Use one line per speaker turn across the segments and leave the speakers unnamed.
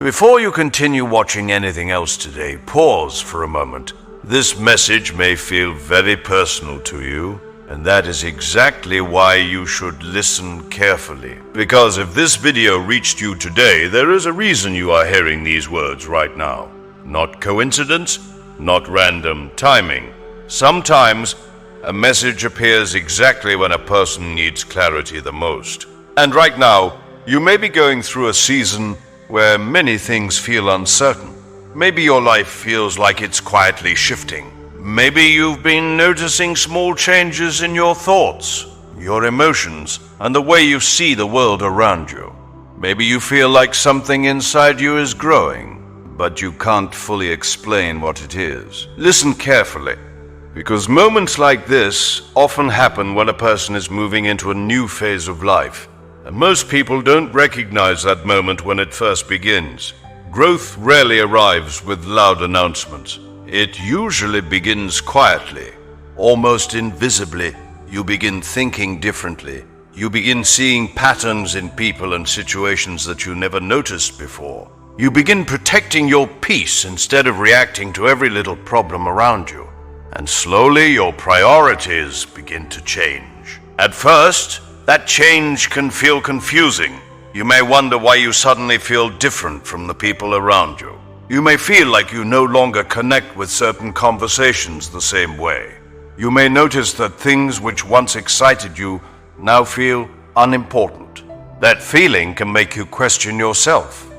Before you continue watching anything else today, pause for a moment. This message may feel very personal to you, and that is exactly why you should listen carefully. Because if this video reached you today, there is a reason you are hearing these words right now. Not coincidence, not random timing. Sometimes a message appears exactly when a person needs clarity the most. And right now, you may be going through a season where many things feel uncertain. Maybe your life feels like it's quietly shifting. Maybe you've been noticing small changes in your thoughts, your emotions, and the way you see the world around you. Maybe you feel like something inside you is growing, but you can't fully explain what it is. Listen carefully, because moments like this often happen when a person is moving into a new phase of life. And most people don't recognize that moment when it first begins. Growth rarely arrives with loud announcements. It usually begins quietly, almost invisibly. You begin thinking differently. You begin seeing patterns in people and situations that you never noticed before. You begin protecting your peace instead of reacting to every little problem around you. And slowly your priorities begin to change. At first, that change can feel confusing. You may wonder why you suddenly feel different from the people around you. You may feel like you no longer connect with certain conversations the same way. You may notice that things which once excited you now feel unimportant. That feeling can make you question yourself.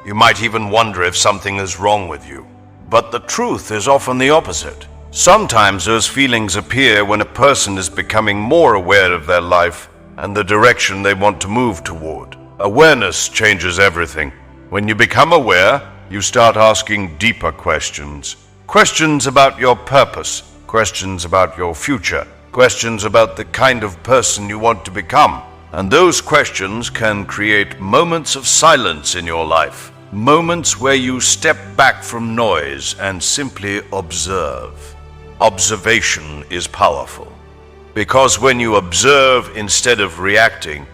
You might even wonder if something is wrong with you. But the truth is often the opposite. Sometimes those feelings appear when a person is becoming more aware of their life and the direction they want to move toward. Awareness changes everything. When you become aware, you start asking deeper questions. Questions about your purpose, questions about your future, questions about the kind of person you want to become. And those questions can create moments of silence in your life. Moments where you step back from noise and simply observe. Observation is powerful. Because when you observe instead of reacting,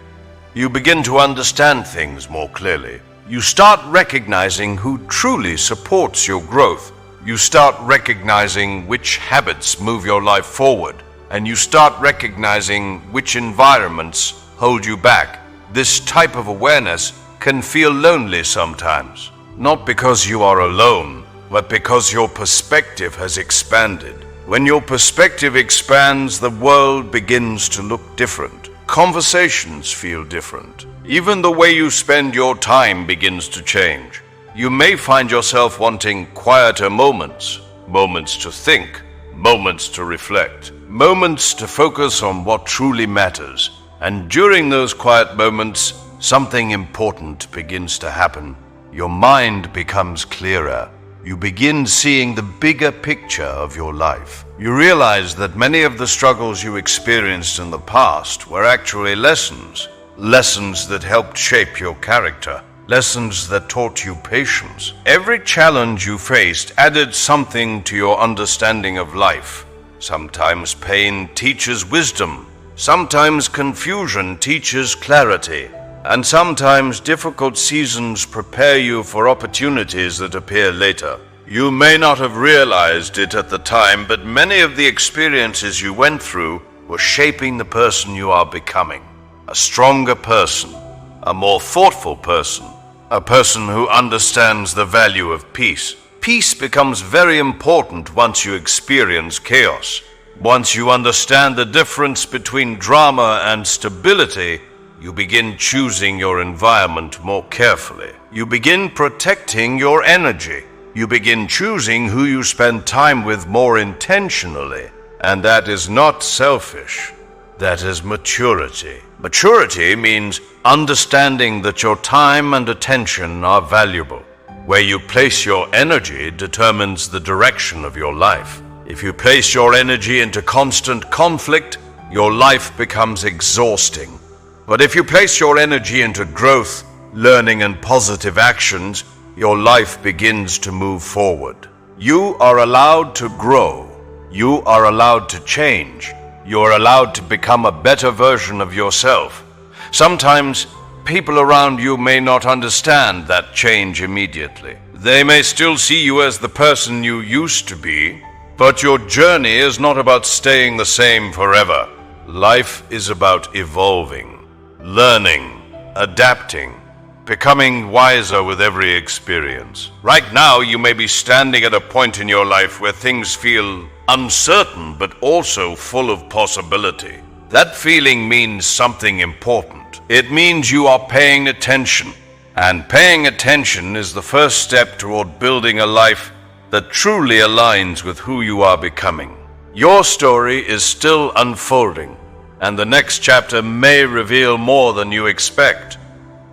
you begin to understand things more clearly. You start recognizing who truly supports your growth. You start recognizing which habits move your life forward. And you start recognizing which environments hold you back. This type of awareness can feel lonely sometimes. Not because you are alone, but because your perspective has expanded. When your perspective expands, the world begins to look different. Conversations feel different. Even the way you spend your time begins to change. You may find yourself wanting quieter moments, moments to think, moments to reflect, moments to focus on what truly matters. And during those quiet moments, something important begins to happen. Your mind becomes clearer. You begin seeing the bigger picture of your life. You realize that many of the struggles you experienced in the past were actually lessons. Lessons that helped shape your character. Lessons that taught you patience. Every challenge you faced added something to your understanding of life. Sometimes pain teaches wisdom. Sometimes confusion teaches clarity. And sometimes difficult seasons prepare you for opportunities that appear later. You may not have realized it at the time, but many of the experiences you went through were shaping the person you are becoming. A stronger person, a more thoughtful person, a person who understands the value of peace. Peace becomes very important once you experience chaos. Once you understand the difference between drama and stability, you begin choosing your environment more carefully. You begin protecting your energy. You begin choosing who you spend time with more intentionally. And that is not selfish. That is maturity. Maturity means understanding that your time and attention are valuable. Where you place your energy determines the direction of your life. If you place your energy into constant conflict, your life becomes exhausting. But if you place your energy into growth, learning, and positive actions, your life begins to move forward. You are allowed to grow. You are allowed to change. You are allowed to become a better version of yourself. Sometimes people around you may not understand that change immediately. They may still see you as the person you used to be, but your journey is not about staying the same forever. Life is about evolving, learning, adapting, becoming wiser with every experience. Right now, you may be standing at a point in your life where things feel uncertain, but also full of possibility. That feeling means something important. It means you are paying attention. And paying attention is the first step toward building a life that truly aligns with who you are becoming. Your story is still unfolding, and the next chapter may reveal more than you expect.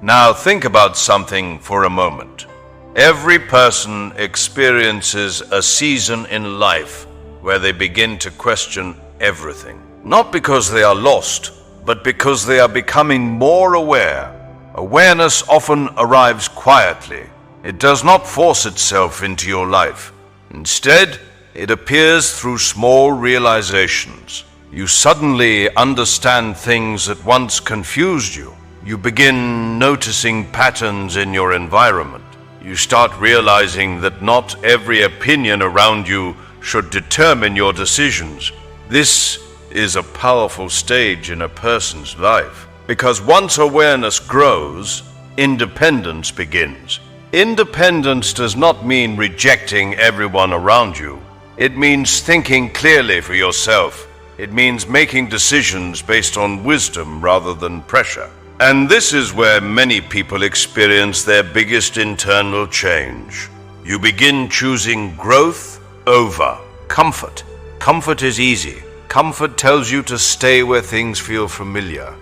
Now think about something for a moment. Every person experiences a season in life where they begin to question everything. Not because they are lost, but because they are becoming more aware. Awareness often arrives quietly. It does not force itself into your life. Instead, it appears through small realizations. You suddenly understand things that once confused you. You begin noticing patterns in your environment. You start realizing that not every opinion around you should determine your decisions. This is a powerful stage in a person's life, because once awareness grows, independence begins. Independence does not mean rejecting everyone around you. It means thinking clearly for yourself. It means making decisions based on wisdom rather than pressure. And this is where many people experience their biggest internal change. You begin choosing growth over comfort. Comfort is easy. Comfort tells you to stay where things feel familiar.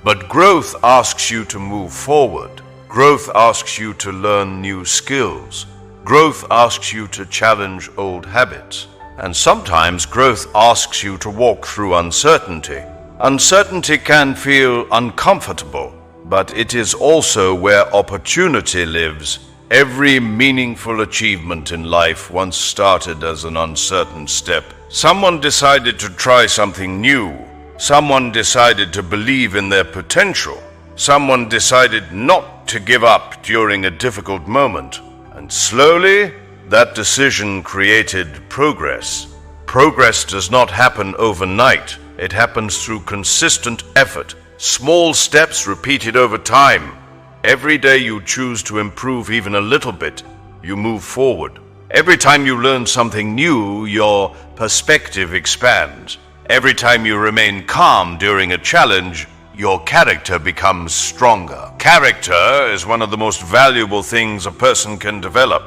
But growth asks you to move forward. Growth asks you to learn new skills. Growth asks you to challenge old habits. And sometimes growth asks you to walk through uncertainty. Uncertainty can feel uncomfortable, but it is also where opportunity lives. Every meaningful achievement in life once started as an uncertain step. Someone decided to try something new. Someone decided to believe in their potential. Someone decided not to give up during a difficult moment. And slowly, that decision created progress. Progress does not happen overnight. It happens through consistent effort, small steps repeated over time. Every day you choose to improve even a little bit, you move forward. Every time you learn something new, your perspective expands. Every time you remain calm during a challenge, your character becomes stronger. Character is one of the most valuable things a person can develop,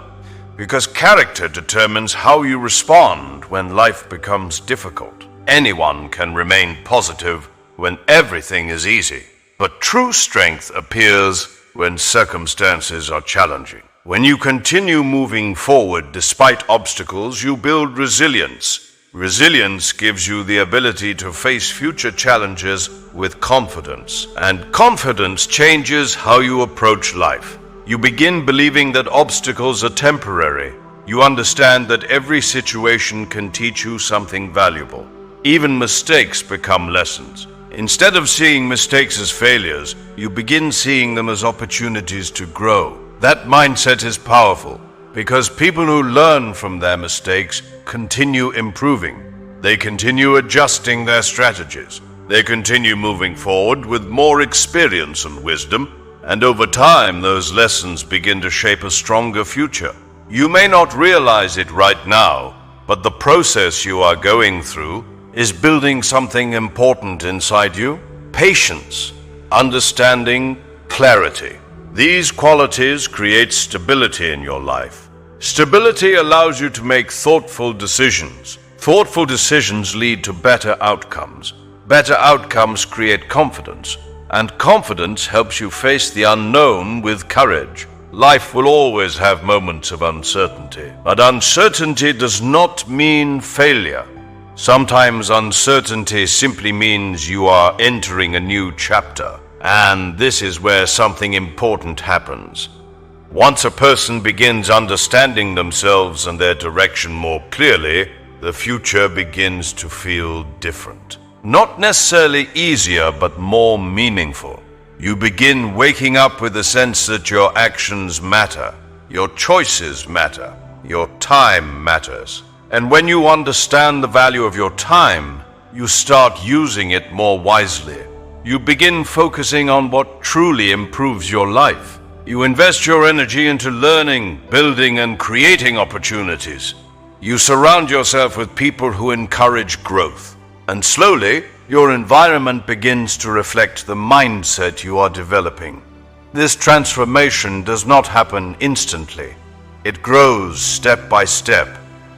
because character determines how you respond when life becomes difficult. Anyone can remain positive when everything is easy, but true strength appears when circumstances are challenging. When you continue moving forward despite obstacles, you build resilience. Resilience gives you the ability to face future challenges with confidence, and confidence changes how you approach life. You begin believing that obstacles are temporary. You understand that every situation can teach you something valuable. Even mistakes become lessons. Instead of seeing mistakes as failures, you begin seeing them as opportunities to grow. That mindset is powerful, because people who learn from their mistakes continue improving. They continue adjusting their strategies. They continue moving forward with more experience and wisdom, and over time those lessons begin to shape a stronger future. You may not realize it right now, but the process you are going through is building something important inside you. Patience, understanding, clarity. These qualities create stability in your life. Stability allows you to make thoughtful decisions. Thoughtful decisions lead to better outcomes. Better outcomes create confidence, and confidence helps you face the unknown with courage. Life will always have moments of uncertainty, but uncertainty does not mean failure. Sometimes uncertainty simply means you are entering a new chapter, and this is where something important happens. Once a person begins understanding themselves and their direction more clearly, the future begins to feel different. Not necessarily easier, but more meaningful. You begin waking up with the sense that your actions matter, your choices matter, your time matters. And when you understand the value of your time, you start using it more wisely. You begin focusing on what truly improves your life. You invest your energy into learning, building, and creating opportunities. You surround yourself with people who encourage growth. And slowly, your environment begins to reflect the mindset you are developing. This transformation does not happen instantly. It grows step by step,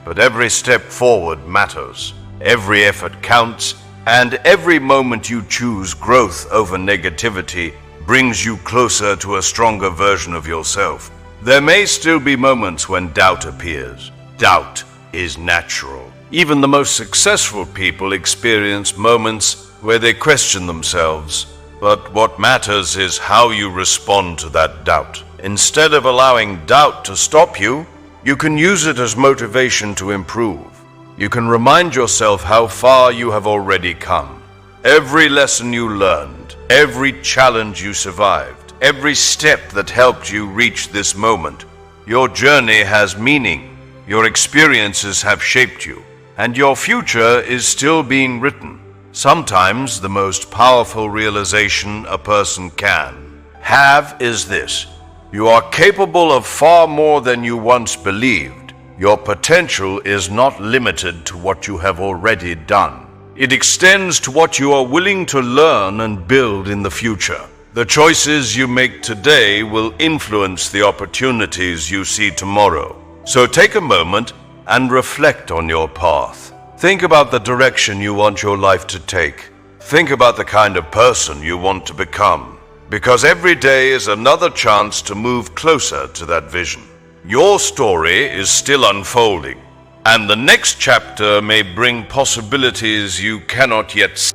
but every step forward matters. Every effort counts, and every moment you choose growth over negativity brings you closer to a stronger version of yourself. There may still be moments when doubt appears. Doubt is natural. Even the most successful people experience moments where they question themselves. But what matters is how you respond to that doubt. Instead of allowing doubt to stop you, you can use it as motivation to improve. You can remind yourself how far you have already come. Every lesson you learned, every challenge you survived, every step that helped you reach this moment. Your journey has meaning, your experiences have shaped you, and your future is still being written. Sometimes the most powerful realization a person can have is this: you are capable of far more than you once believed. Your potential is not limited to what you have already done. It extends to what you are willing to learn and build in the future. The choices you make today will influence the opportunities you see tomorrow. So take a moment and reflect on your path. Think about the direction you want your life to take. Think about the kind of person you want to become. Because every day is another chance to move closer to that vision. Your story is still unfolding, and the next chapter may bring possibilities you cannot yet see.